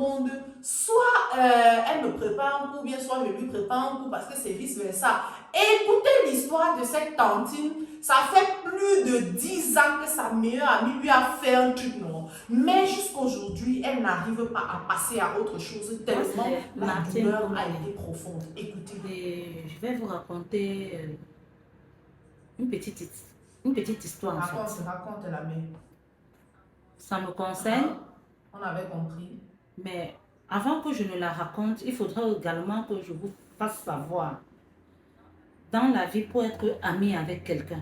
monde, soit elle me prépare un coup, ou bien soit je lui prépare un coup parce que c'est vice-versa. Et écoutez l'histoire de cette tantine, ça fait plus de 10 ans que sa meilleure amie lui a fait un truc, non. Mais jusqu'aujourd'hui, elle n'arrive pas à passer à autre chose Moi, tellement c'est la Martine douleur a Koumé. été profonde. Écoutez. Et je vais vous raconter une petite, une petite histoire en Raconte, fait. raconte la mienne. Ça me concerne, On avait compris. mais avant que je ne la raconte, il faudra également que je vous fasse savoir. Dans la vie, pour être ami avec quelqu'un,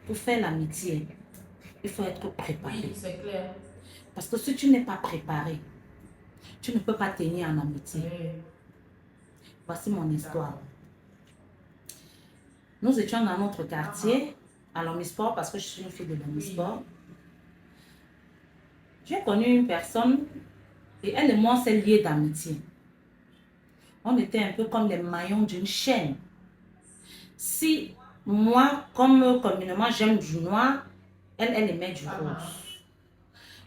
pour faire l'amitié, il faut être préparé. Oui, c'est clair. Parce que si tu n'es pas préparé, tu ne peux pas tenir en amitié. Oui. Voici mon histoire. Nous étions dans notre quartier, à l'Omnisport, parce que je suis une fille de l'Omnisport. J'ai connu une personne et elle et moi, on s'est liés d'amitié. On était un peu comme les maillons d'une chaîne. Si moi, comme communément, j'aime du noir, elle aimait du rose.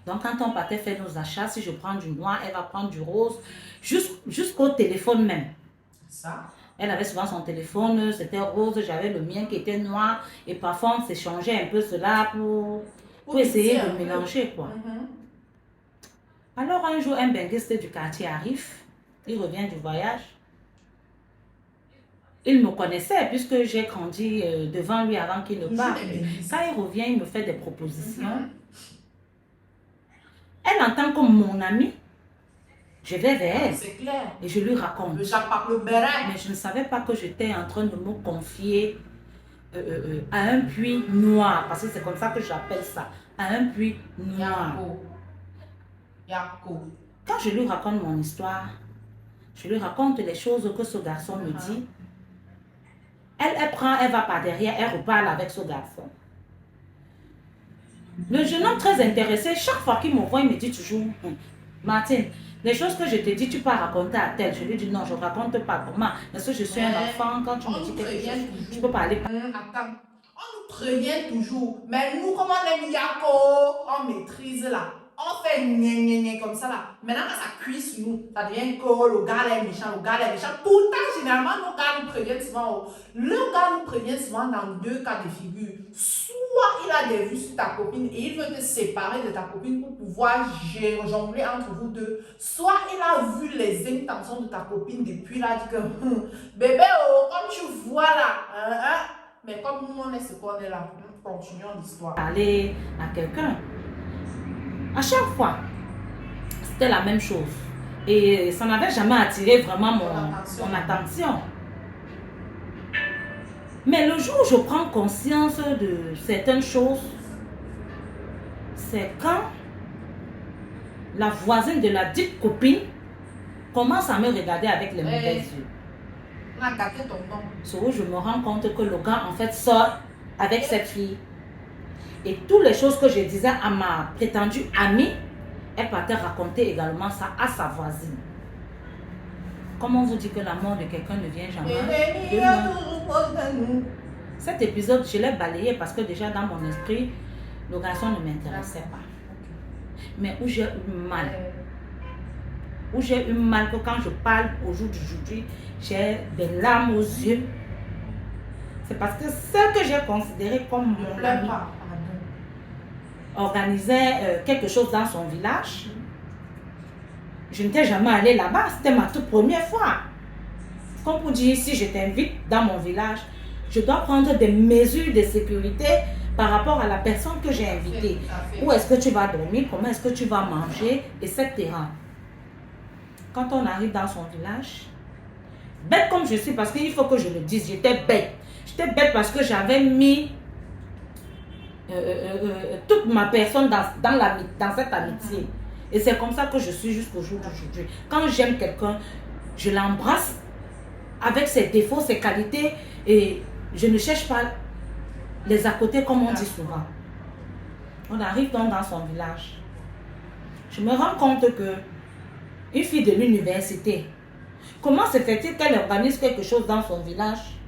Donc, quand on partait faire nos achats, si je prends du noir, elle va prendre du rose, jusqu'au téléphone même. Ça. Elle avait souvent son téléphone, c'était rose, j'avais le mien qui était noir, et parfois on s'échangeait un peu cela pour essayer de mélanger, quoi. Alors, un jour, un benguiste du quartier arrive, il revient du voyage. Il me connaissait puisque j'ai grandi devant lui avant qu'il ne parte. Quand il revient, il me fait des propositions. Elle, en tant que mon amie, je vais vers elle. C'est clair. Et je lui raconte. Mais je ne savais pas que j'étais en train de me confier à un puits noir. Parce que c'est comme ça que j'appelle ça. À un puits noir. Quand je lui raconte mon histoire, je lui raconte les choses que ce garçon me dit. Elle prend, elle va par derrière, elle reparle avec ce garçon. Le jeune homme très intéressé, chaque fois qu'il me voit, il me dit toujours, Martine, les choses que je te dis, tu peux raconter à tel. Je lui dis non, je ne raconte pas comment. Parce que je suis un enfant, quand tu me dis quelque chose, tu peux parler. Attends, on nous prévient toujours, mais nous, comme on aime Yako, on maîtrise là. On fait gna comme ça là. Maintenant, quand ça cuit sur nous, ça devient que le gars est méchant, le gars est méchant. Pourtant, généralement, nos gars nous préviennent souvent. Le gars nous prévient souvent dans deux cas de figure. Soit il a des vues sur ta copine et il veut te séparer de ta copine pour pouvoir jongler entre vous deux. Soit il a vu les intentions de ta copine depuis là, dit que bébé, oh, comme tu vois là, mais comme nous on est ce qu'on est là, nous continuons l'histoire. Parler à quelqu'un. À chaque fois, c'était la même chose. Et ça n'avait jamais attiré vraiment mon attention. Mais le jour où je prends conscience de certaines choses, c'est quand la voisine de la dite copine commence à me regarder avec les mauvais yeux. C'est où je me rends compte que le gars en fait sort avec cette fille. Et toutes les choses que je disais à ma prétendue amie, elle partait raconter également ça à sa voisine. Comment on vous dit que la mort de quelqu'un ne vient jamais? Cet épisode, je l'ai balayé parce que déjà dans mon esprit, le garçon ne m'intéressait pas. Mais où j'ai eu mal. Où j'ai eu mal que quand je parle au jour d'aujourd'hui, j'ai des larmes aux yeux. C'est parce que ce que j'ai considéré comme mon ami organisait quelque chose dans son village. Je n'étais jamais allée là-bas, c'était ma toute première fois. Comme pour dire, si je t'invite dans mon village, je dois prendre des mesures de sécurité par rapport à la personne que j'ai invitée. Où est-ce que tu vas dormir, comment est-ce que tu vas manger, etc. Quand on arrive dans son village, bête comme je suis, parce qu'il faut que je le dise, j'étais bête. J'étais bête parce que j'avais mis toute ma personne dans cette amitié. Et c'est comme ça que je suis jusqu'au jour d'aujourd'hui. Quand j'aime quelqu'un, je l'embrasse avec ses défauts, ses qualités, et je ne cherche pas les à côté comme on dit souvent. On arrive donc dans son village. Je me rends compte que une fille de l'université, comment se fait-il qu'elle organise quelque chose dans son village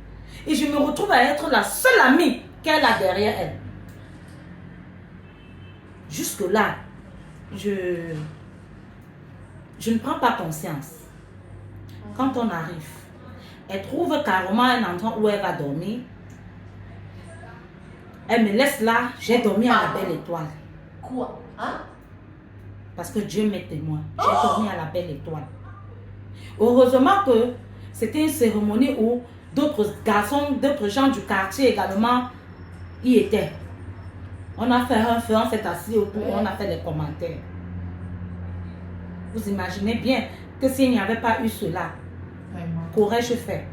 et je me retrouve à être la seule amie qu'elle a derrière elle. Jusque-là, je je ne prends pas conscience. Quand on arrive, elle trouve carrément un endroit où elle va dormir. Elle me laisse là, j'ai dormi à la belle étoile. Quoi? Hein? Parce que Dieu m'est témoin. J'ai dormi à la belle étoile. Heureusement que c'était une cérémonie où d'autres garçons, d'autres gens du quartier également y étaient. On a fait un feu, on s'est assis autour, on a fait les commentaires. Vous imaginez bien que s'il n'y avait pas eu cela, qu'aurais-je fait?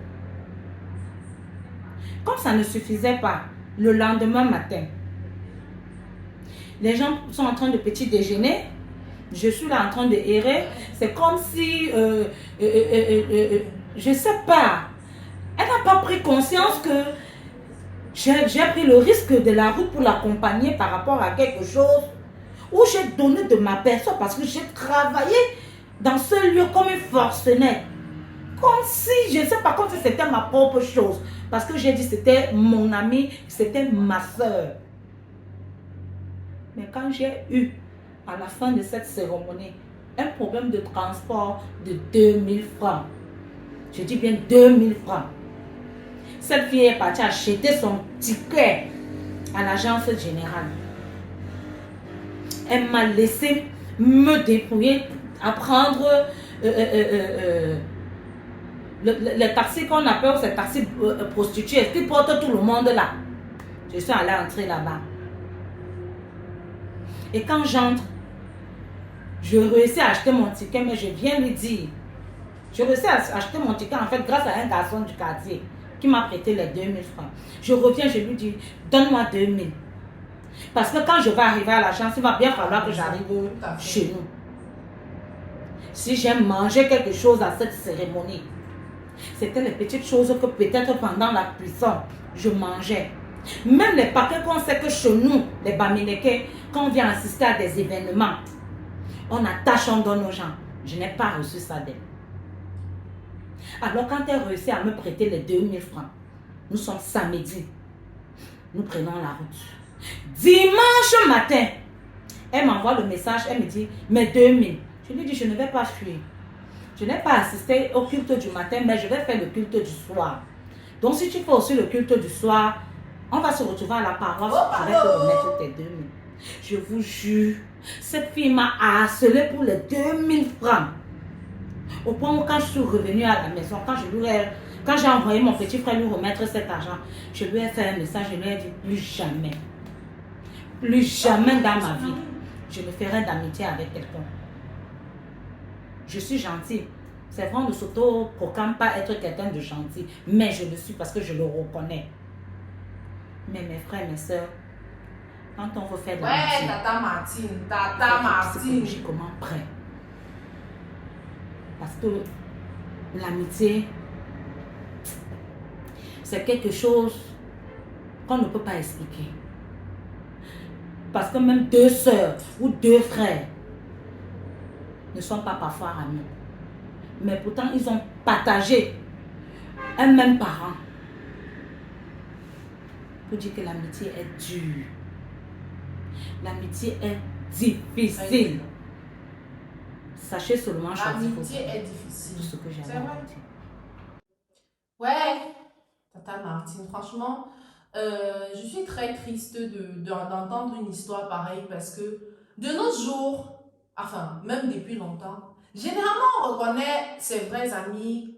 Comme ça ne suffisait pas, le lendemain matin, les gens sont en train de petit déjeuner, je suis là en train de errer, c'est comme si, je sais pas, elle n'a pas pris conscience que j'ai pris le risque de la route pour l'accompagner par rapport à quelque chose où j'ai donné de ma personne parce que j'ai travaillé dans ce lieu comme une forcené. Comme si, je ne sais pas, comme si c'était ma propre chose. Parce que j'ai dit c'était mon ami, c'était ma soeur. Mais quand j'ai eu, à la fin de cette cérémonie, un problème de transport de 2000 francs. Je dis bien 2000 francs. Cette fille est partie acheter son ticket à l'agence générale. Elle m'a laissé me débrouiller à prendre les taxis qu'on appelle ces taxis prostitués qui portent tout le monde là. Je suis allée entrer là-bas. Et quand j'entre, je réussis à acheter mon ticket, mais je viens lui dire. Je réussis à acheter mon ticket en fait grâce à un garçon du quartier qui m'a prêté les 2000 francs. Je reviens, je lui dis, donne-moi 2000. Parce que quand je vais arriver à l'agence, il va bien falloir que j'arrive chez nous. Si j'aime manger quelque chose à cette cérémonie, c'était les petites choses que peut-être pendant la cuisson, je mangeais. Même les paquets qu'on sait que chez nous, les Bamileke, quand on vient assister à des événements, on attache, on donne aux gens. Je n'ai pas reçu ça d'elle. Alors quand elle réussit à me prêter les 2000 francs, nous sommes samedi, nous prenons la route. Dimanche matin, elle m'envoie le message, elle me dit, mes 2000. Je lui dis, je ne vais pas fuir. Je n'ai pas assisté au culte du matin, mais je vais faire le culte du soir. Donc si tu fais aussi le culte du soir, on va se retrouver à la paroisse, je vais te remettre tes 2000. Je vous jure, cette fille m'a harcelé pour les 2000 francs. Au point où quand je suis revenue à la maison, quand j'ai envoyé mon petit frère lui remettre cet argent, je lui ai fait un message, je lui ai dit plus jamais dans ma vie, je ne ferai d'amitié avec quelqu'un. Je suis gentille. C'est vrai, on ne s'auto-proclame pas être quelqu'un de gentil, mais je le suis parce que je le reconnais. Mais mes frères, mes soeurs, quand on veut faire de l'amitié, Tata Martine, psychologiquement prêt. Parce que l'amitié, c'est quelque chose qu'on ne peut pas expliquer. Parce que même deux sœurs ou deux frères ne sont pas parfois amis. Mais pourtant, ils ont partagé un même parent. Pour dire que l'amitié est dure. L'amitié est difficile. Sachez seulement choisir. L'amitié est difficile. Tout ce que j'ai à dire. Ouais, Tata Martine, franchement, je suis très triste d'entendre une histoire pareille parce que de nos jours, enfin, même depuis longtemps, généralement on reconnaît ses vrais amis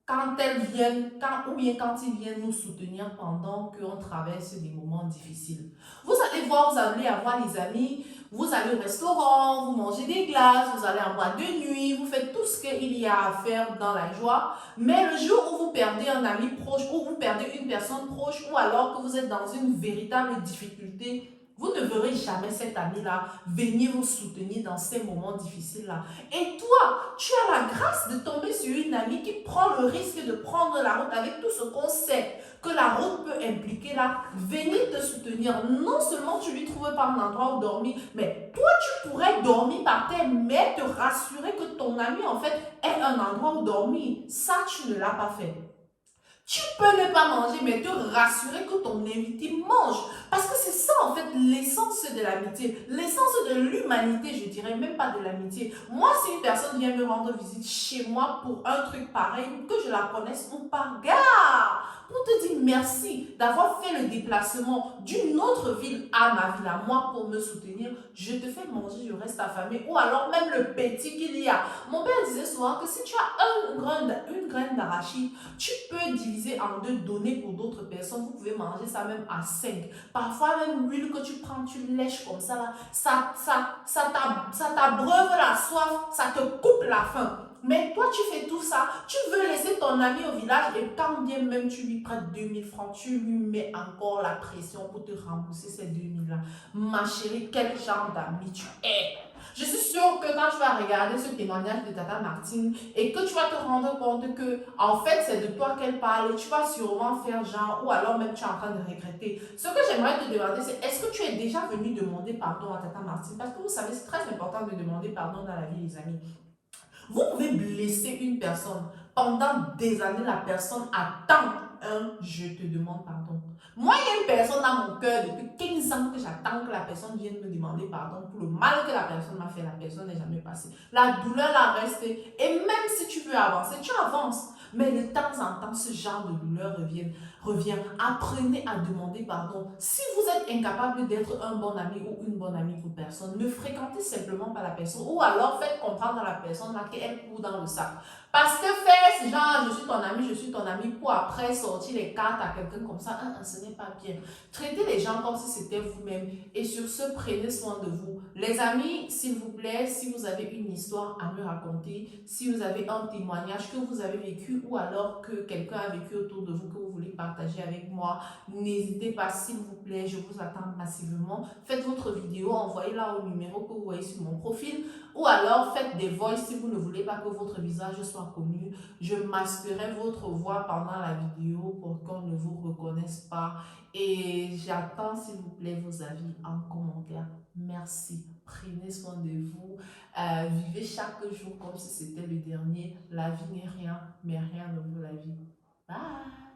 quand elles viennent, ou bien quand ils viennent nous soutenir pendant qu'on traverse des moments difficiles. Vous allez voir, vous allez avoir les amis, vous allez au restaurant, vous mangez des glaces, vous allez en boîte de nuit, vous faites tout ce qu'il y a à faire dans la joie. Mais le jour où vous perdez un ami proche, ou vous perdez une personne proche, ou alors que vous êtes dans une véritable difficulté, vous ne verrez jamais cet ami-là venir vous soutenir dans ces moments difficiles-là. Et toi, tu as la grâce de tomber sur une amie qui prend le risque de prendre la route avec tout ce qu'on sait que la route peut impliquer là, venir te soutenir. Non seulement tu lui trouves pas un endroit où dormir, mais toi tu pourrais dormir par terre, mais te rassurer que ton ami en fait ait un endroit où dormir. Ça, tu ne l'as pas fait. Tu peux ne pas manger, mais te rassurer que ton invité mange. Parce que c'est ça, en fait, l'essence de l'amitié. L'essence de l'humanité, je dirais, même pas de l'amitié. Moi, si une personne vient me rendre visite chez moi pour un truc pareil, que je la connaisse ou pas, gars, pour te dire merci d'avoir fait le déplacement d'une autre ville à ma ville, à moi, pour me soutenir, je te fais manger, je reste affamé. Ou alors même le petit qu'il y a. Mon père disait souvent que si tu as une graine d'arachide, tu peux diviser en deux, donner pour d'autres personnes. Vous pouvez manger ça même à 5. Parfois, même l'huile que tu prends, tu lèches comme ça, là, ça t'abreuve la soif, ça te coupe la faim. Mais toi, tu fais tout ça, tu veux laisser ton ami au village et quand bien même tu lui prêtes 2000 francs, tu lui mets encore la pression pour te rembourser ces 2000 là. Ma chérie, quel genre d'ami tu es? Je suis sûre que quand tu vas regarder ce témoignage de Tata Martine et que tu vas te rendre compte que, en fait, c'est de toi qu'elle parle, tu vas sûrement faire genre, ou alors même tu es en train de regretter. Ce que j'aimerais te demander, c'est est-ce que tu es déjà venu demander pardon à Tata Martine? Parce que vous savez, c'est très important de demander pardon dans la vie, les amis. Vous pouvez blesser une personne. Pendant des années, la personne attend un je te demande pardon. Moi, il y a une personne dans mon cœur depuis 15 ans que j'attends que la personne vienne me demander pardon pour le mal que la personne m'a fait. La personne n'est jamais passée. La douleur la reste. Et même si tu veux avancer, tu avances. Mais de temps en temps, ce genre de douleur revient. Apprenez à demander pardon. Si vous êtes incapable d'être un bon ami ou une bonne amie pour personne, ne fréquentez simplement pas la personne. Ou alors faites comprendre à la personne qu'elle court dans le sac. Parce que faire genre, je suis ton ami, pour après sortir les cartes à quelqu'un comme ça, ce n'est pas bien. Traitez les gens comme si c'était vous-même. Et sur ce, prenez soin de vous. Les amis, s'il vous plaît, si vous avez une histoire à me raconter, si vous avez un témoignage que vous avez vécu ou alors que quelqu'un a vécu autour de vous que vous voulez partager avec moi, n'hésitez pas, s'il vous plaît, je vous attends massivement. Faites votre vidéo, envoyez-la au numéro que vous voyez sur mon profil. Ou alors, faites des voices si vous ne voulez pas que votre visage soit connu. Je masquerai votre voix pendant la vidéo pour qu'on ne vous reconnaisse pas. Et j'attends, s'il vous plaît, vos avis en commentaire. Merci. Prenez soin de vous. Vivez chaque jour comme si c'était le dernier. La vie n'est rien, mais rien ne vaut la vie. Bye.